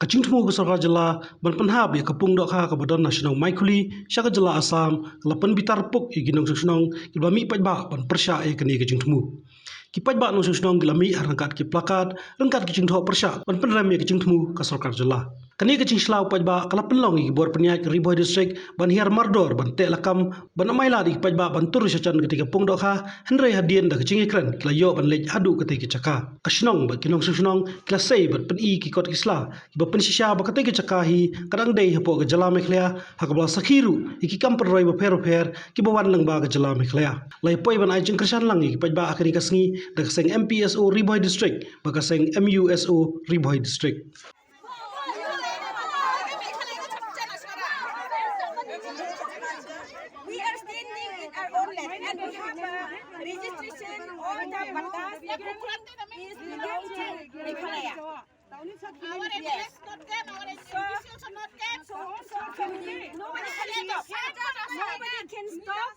Kacing temu ke Sarkar Jela ban pynhap ya ke pung dohkha ke badan nasional Maikhuli syaka Jela Assam ke pynbitar puk ya ginong susnong ki bami paidbah ban persya ya kini kacing temu. Ki paidbah no susnong ki lami rangkat ki plakat rangkat kacing thok persya ban penram ya kacing temu ke Sarkar Jela. Kani kacing selau paidbah kala penlong ki bor penyak Riboy District ban hiar mardor ban tek lakam ban amaila di paidbah ban tur syacan ketika pung dohkha henry hadien da kacing ikran kila yo ban lej adu ketika caka. Kasnong ba kinong susnong kila sei ban pen ki kot kisla ba pensisya ba ketika cakahi kadang dei hapo ke Jela Maikhuli hakabla sakhiru iki kamper roi ba fer ki bawan lang ba ke Jela Maikhuli. Lai poi ban ai jing kersan lang ki paidbah akhiri kasngi da kaseng MPSO Riboy District ba kaseng MUSO Riboy District. We are standing in our own land and we have a registration. All the batas is belong to Maikhuli. Our address not kept, our institutions are not kept. Nobody can stop,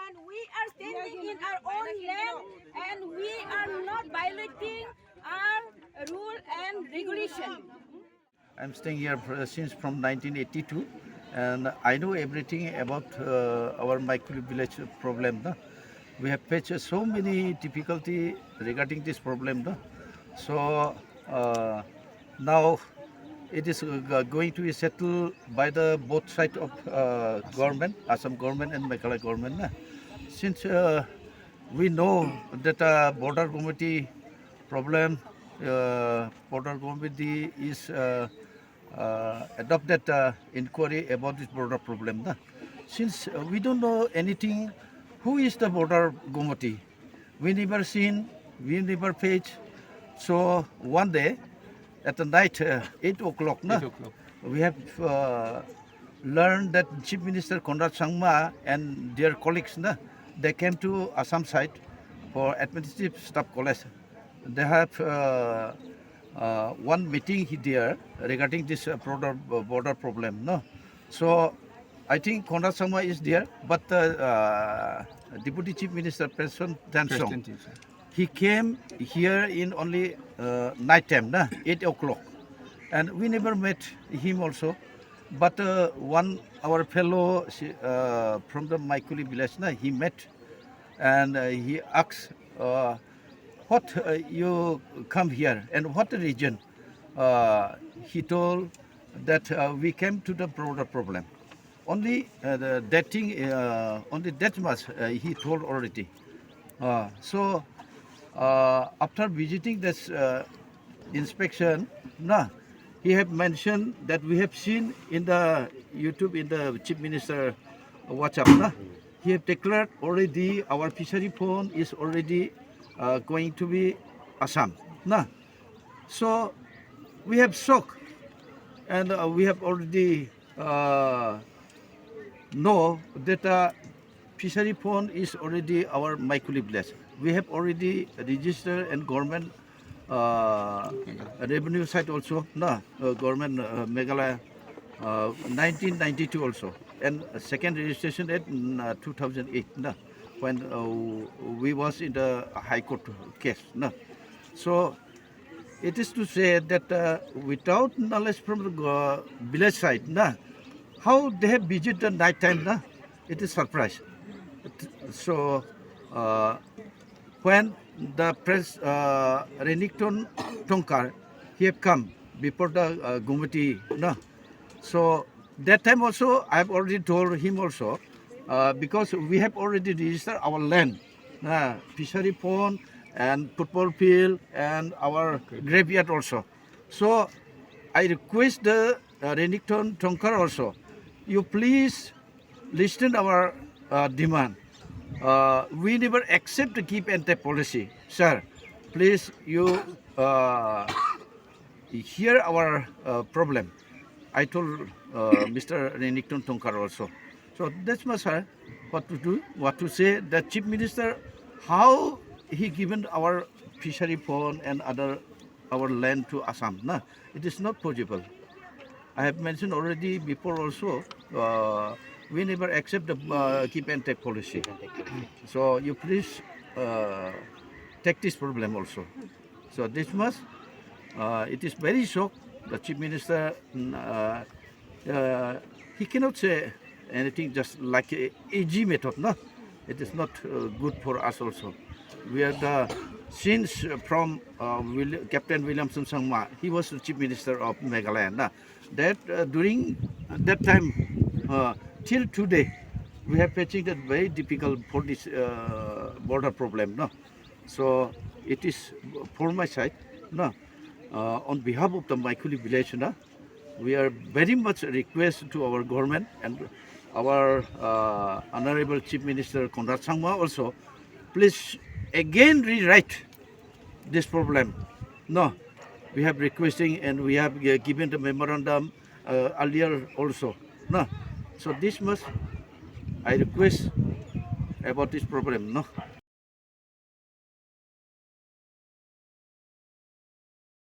and we are standing in our own land, and we are not violating our rule and regulation. I'm staying here since from 1982, and I know everything about our Maikhuli village problem. No? We have faced so many difficulty regarding this problem. No? So now it is going to be settled by the both sides of government, Assam government and Maikhuli government. No? Since we know that border committee problem, border committee is adopted inquiry about this border problem. No? Since we don't know anything, who is the border committee? We never seen, we never faced. So one day, at the night, 8 o'clock, no? We have learned that Chief Minister Konrad Sangma and their colleagues, no? They came to Assam side for administrative staff college. They have one meeting there regarding this border problem. No? So I think Konrad Sangma is there, but Deputy Chief Minister President Tansong, he came here in only night time, 8 o'clock. And we never met him also. But one our fellow from the Maikhuli village, he met and he asked, what you come here and what region? He told that we came to the border problem. Only that thing, only that much he told already. So after visiting this inspection, he have mentioned that we have seen in the YouTube, in the Chief Minister WhatsApp, he have declared already our fishery pond is already going to be Assam. So we have shocked, and we have already know that fishery pond is already our Maikhuli village. We have already registered and government revenue side also, government Meghalaya 1992 also, and second registration at 2008, when we was in the High Court case. So it is to say that without knowledge from the village side, how they have visited the night time, it is surprise. So when the press Renington Tonkar, he have come before the committee, so that time also I have already told him also, because we have already registered our land, fishery pond and football field and our graveyard also. So I request the Renington Tonkar also, you please listen our demand. We never accept the give and take policy, sir. Please, you hear our problem. I told Mr. Renington Tonkar also. So that's my sir. What to do? What to say? The Chief Minister, how he given our fishery pond and other our land to Assam? It is not possible. I have mentioned already before also. We never accept the keep and take policy. So you please take this problem also. So this much, it is very shock The chief minister, he cannot say anything just like a easy method. No, it is not good for us also. We are the since from Captain Williamson Sangma, he was the chief minister of Meghalaya. Na. That during that time till today, we have facing that very difficult for this border problem. No, so it is for my side. No, on behalf of the Maikhuli village, no, we are very much request to our government and our Honorable Chief Minister Konrad Sangma also, please again rewrite this problem. No, we have requesting and we have given the memorandum earlier also. No, so this must I request about this problem. No.